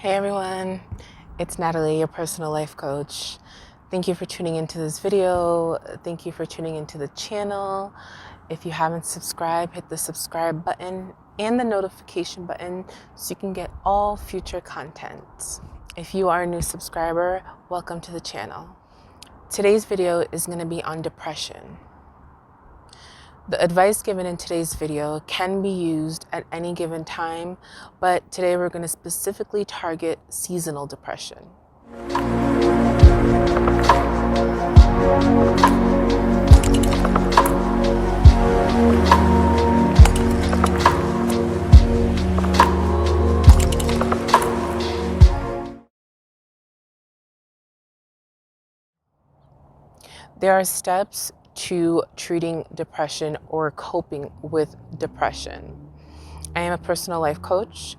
Hey everyone, it's Natalie, your personal life coach. Thank you for tuning into this video. Thank you for tuning into the channel. If you haven't subscribed, hit the subscribe button and the notification button so you can get all future content. If you are a new subscriber, welcome to the channel. Today's video is going to be on depression. The advice given in today's video can be used at any given time, but today we're going to specifically target seasonal depression. There are steps to treating depression or coping with depression. I am a personal life coach.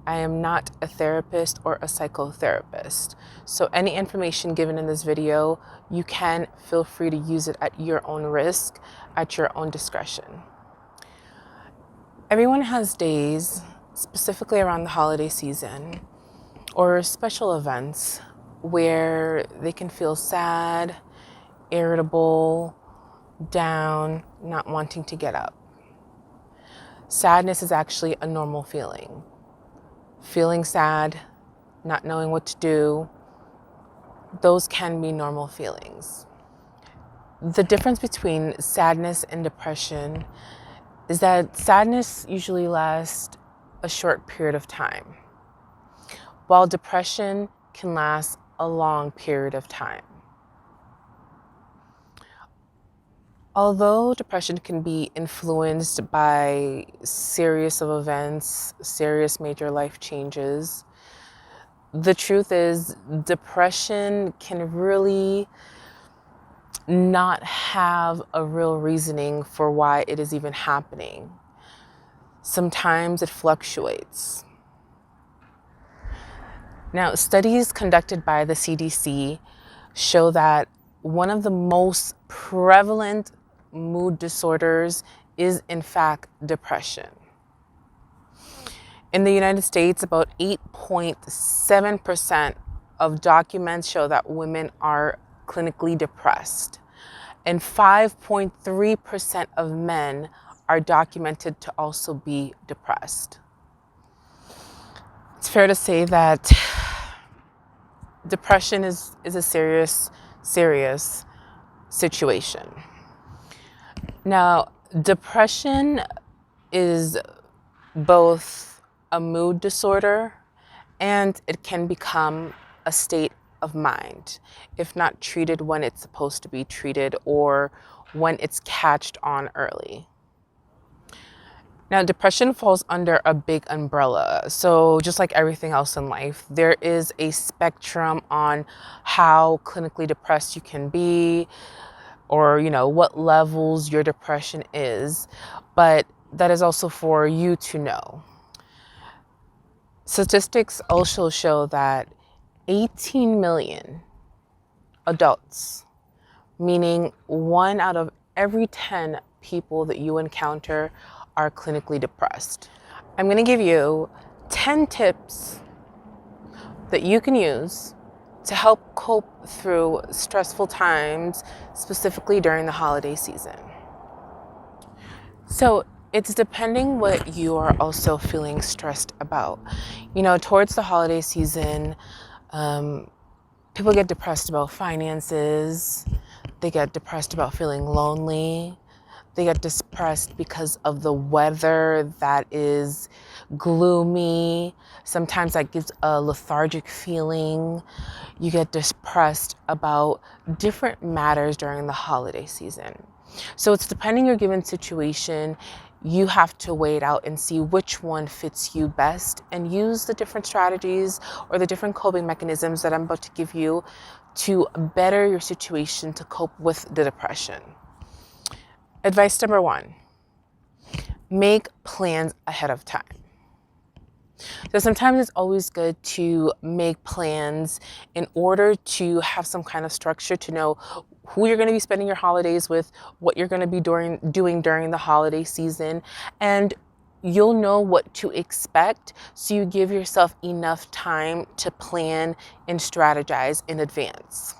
I am not a therapist or a psychotherapist. So any information given in this video, you can feel free to use it at your own risk, at your own discretion. Everyone has days, specifically around the holiday season or special events, where they can feel sad, irritable, down, not wanting to get up. Sadness is actually a normal feeling. Feeling sad, not knowing what to do, those can be normal feelings. The difference between sadness and depression is that sadness usually lasts a short period of time, while depression can last a long period of time. Although depression can be influenced by series of events, serious major life changes, the truth is depression can really not have a real reasoning for why it is even happening. Sometimes it fluctuates. Now, studies conducted by the CDC show that one of the most prevalent mood disorders is in fact depression. In the United States, about 8.7% of documents show that women are clinically depressed, and 5.3% of men are documented to also be depressed. It's fair to say that depression is a serious situation. Now, depression is both a mood disorder and it can become a state of mind if not treated when it's supposed to be treated or when it's catched on early. Now, depression falls under a big umbrella. So just like everything else in life, there is a spectrum on how clinically depressed you can be, or, what levels your depression is, but that is also for you to know. Statistics also show that 18 million adults, meaning 1 out of every 10 people that you encounter, are clinically depressed. I'm going to give you 10 tips that you can use to help cope through stressful times, specifically during the holiday season. So it's depending what you are also feeling stressed about. Towards the holiday season, people get depressed about finances. They get depressed about feeling lonely. They get depressed because of the weather that is gloomy. Sometimes that gives a lethargic feeling. You get depressed about different matters during the holiday season. So it's depending on your given situation. You have to weigh it out and see which one fits you best and use the different strategies or the different coping mechanisms that I'm about to give you to better your situation to cope with the depression. Advice number 1, make plans ahead of time. So sometimes it's always good to make plans in order to have some kind of structure, to know who you're going to be spending your holidays with, what you're going to be doing during the holiday season, and you'll know what to expect, so you give yourself enough time to plan and strategize in advance.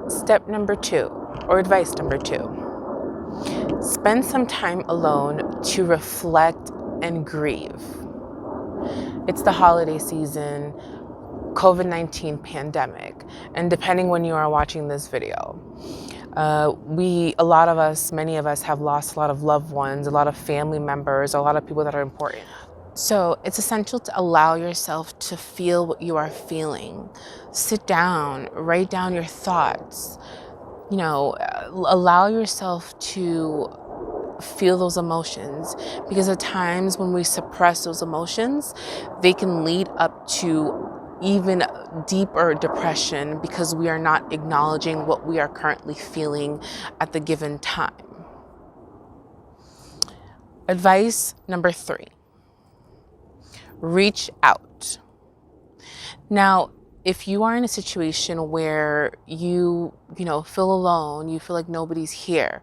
Step number 2, or advice number 2, spend some time alone to reflect and grieve. It's the holiday season, COVID-19 pandemic, and depending when you are watching this video, many of us have lost a lot of loved ones, a lot of family members, a lot of people that are important. So it's essential to allow yourself to feel what you are feeling. Sit down, write down your thoughts, allow yourself to feel those emotions, because at times when we suppress those emotions, they can lead up to even deeper depression, because we are not acknowledging what we are currently feeling at the given time. Advice number 3, reach out. Now, if you are in a situation where you feel alone, you feel like nobody's here,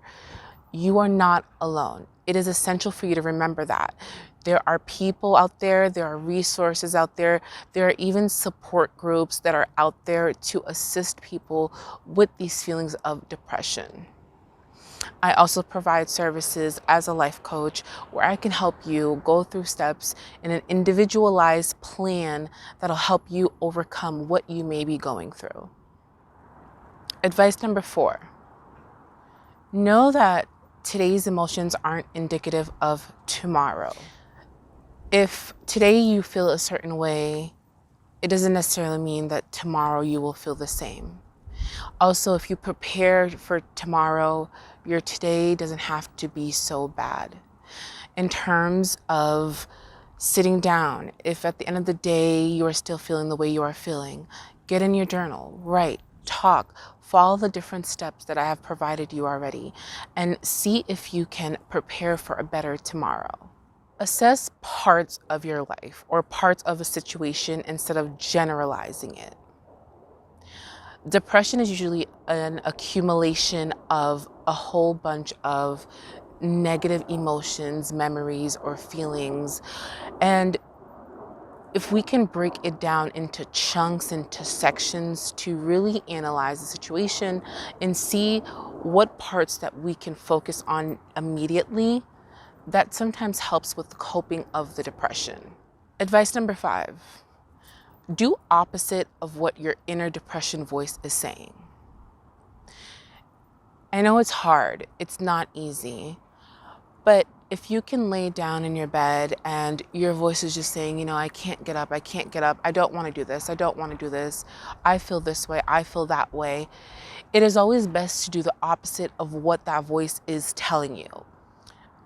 you are not alone. It is essential for you to remember that. There are people out there, there are resources out there, there are even support groups that are out there to assist people with these feelings of depression. I also provide services as a life coach where I can help you go through steps in an individualized plan that'll help you overcome what you may be going through. Advice number 4, know that today's emotions aren't indicative of tomorrow. If today you feel a certain way, it doesn't necessarily mean that tomorrow you will feel the same. Also, if you prepare for tomorrow, your today doesn't have to be so bad. In terms of sitting down, if at the end of the day you are still feeling the way you are feeling, get in your journal, write, talk, follow the different steps that I have provided you already, and see if you can prepare for a better tomorrow. Assess parts of your life or parts of a situation instead of generalizing it. Depression is usually an accumulation of a whole bunch of negative emotions, memories, or feelings. And if we can break it down into chunks, into sections, to really analyze the situation and see what parts that we can focus on immediately, that sometimes helps with the coping of the depression. Advice number 5, do opposite of what your inner depression voice is saying. I know it's hard, it's not easy, but if you can lay down in your bed and your voice is just saying, I can't get up, I don't want to do this, I don't want to do this, I feel this way, I feel that way, it is always best to do the opposite of what that voice is telling you.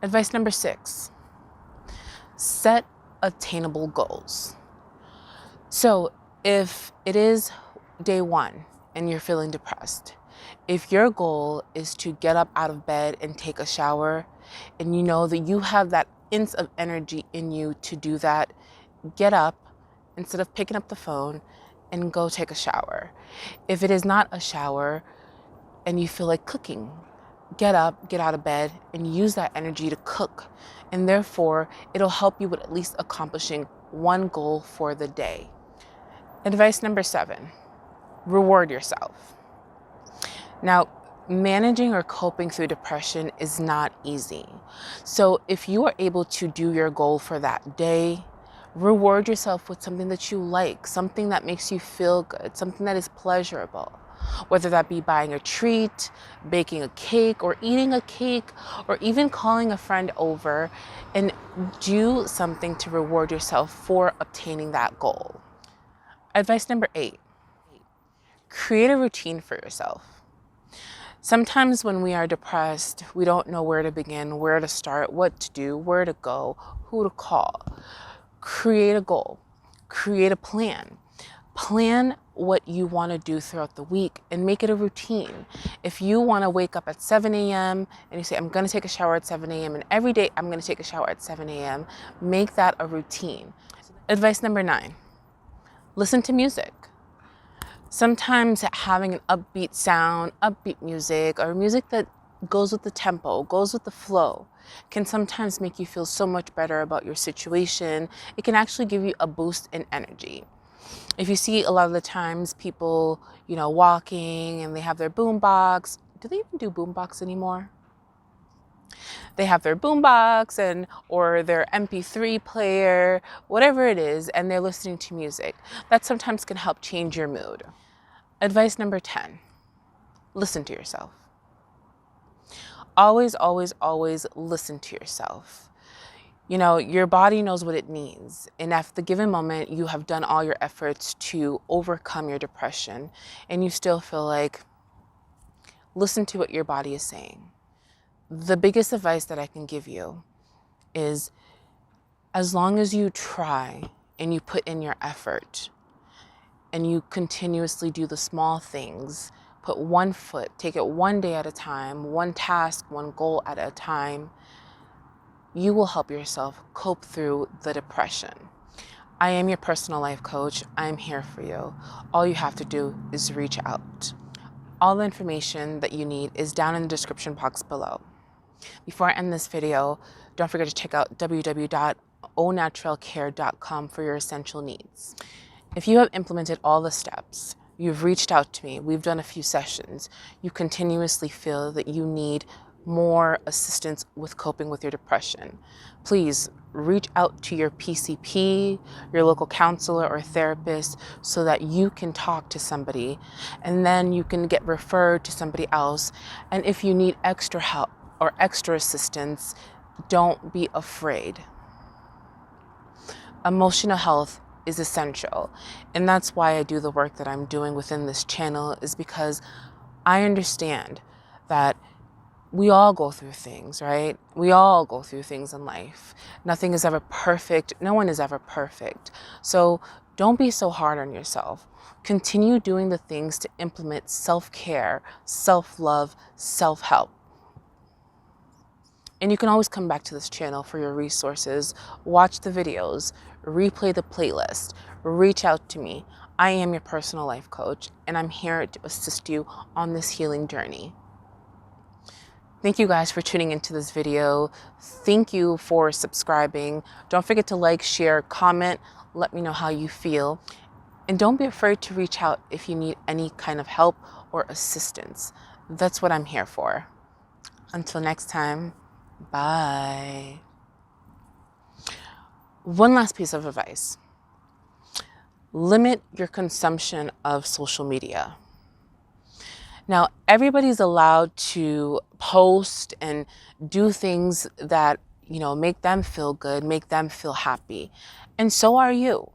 Advice number 6, set attainable goals. So if it is day 1 and you're feeling depressed, if your goal is to get up out of bed and take a shower, and you know that you have that inch of energy in you to do that, get up instead of picking up the phone and go take a shower. If it is not a shower and you feel like cooking, get up, get out of bed, and use that energy to cook. And therefore, it'll help you with at least accomplishing one goal for the day. Advice number 7, reward yourself. Now, managing or coping through depression is not easy. So if you are able to do your goal for that day, reward yourself with something that you like, something that makes you feel good, something that is pleasurable. Whether that be buying a treat, baking a cake, or eating a cake, or even calling a friend over, and do something to reward yourself for obtaining that goal. Advice number 8, create a routine for yourself. Sometimes when we are depressed, we don't know where to begin, where to start, what to do, where to go, who to call. Create a goal, create a plan. Plan what you want to do throughout the week and make it a routine. If you want to wake up at 7 a.m. and you say, I'm going to take a shower at 7 a.m. and every day I'm going to take a shower at 7 a.m., make that a routine. Advice number 9, listen to music. Sometimes having an upbeat sound, upbeat music, or music that goes with the tempo, goes with the flow, can sometimes make you feel so much better about your situation. It can actually give you a boost in energy. If you see a lot of the times people, walking and they have their boombox. Do they even do boombox anymore? They have their boombox or their MP3 player, whatever it is, and they're listening to music. That sometimes can help change your mood. Advice number 10, listen to yourself. Always, always, always listen to yourself. Your body knows what it needs. And at the given moment, you have done all your efforts to overcome your depression, and you still feel like, listen to what your body is saying. The biggest advice that I can give you is, as long as you try and you put in your effort and you continuously do the small things, put one foot, take it one day at a time, one task, one goal at a time, you will help yourself cope through the depression. I am your personal life coach. I'm here for you. All you have to do is reach out. All the information that you need is down in the description box below. Before I end this video, don't forget to check out www.onaturalcare.com for your essential needs. If you have implemented all the steps, you've reached out to me, we've done a few sessions, you continuously feel that you need more assistance with coping with your depression, please reach out to your PCP, your local counselor or therapist, so that you can talk to somebody and then you can get referred to somebody else. And if you need extra help or extra assistance, don't be afraid. Emotional health is essential. And that's why I do the work that I'm doing within this channel, is because I understand that we all go through things, right? We all go through things in life. Nothing is ever perfect. No one is ever perfect. So don't be so hard on yourself. Continue doing the things to implement self-care, self-love, self-help. And you can always come back to this channel for your resources, watch the videos, replay the playlist, reach out to me. I am your personal life coach, and I'm here to assist you on this healing journey. Thank you guys for tuning into this video. Thank you for subscribing. Don't forget to like, share, comment, let me know how you feel. And don't be afraid to reach out if you need any kind of help or assistance. That's what I'm here for. Until next time. Bye. One last piece of advice. Limit your consumption of social media. Now, everybody's allowed to post and do things that, make them feel good, make them feel happy. And so are you.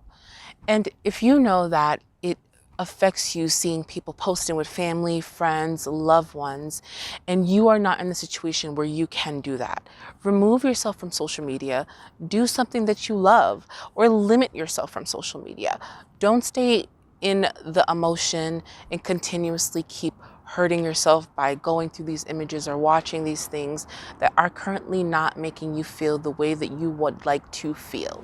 And if you know that it affects you seeing people posting with family, friends, loved ones, and you are not in the situation where you can do that, remove yourself from social media, do something that you love, or limit yourself from social media. Don't stay in the emotion and continuously keep hurting yourself by going through these images or watching these things that are currently not making you feel the way that you would like to feel.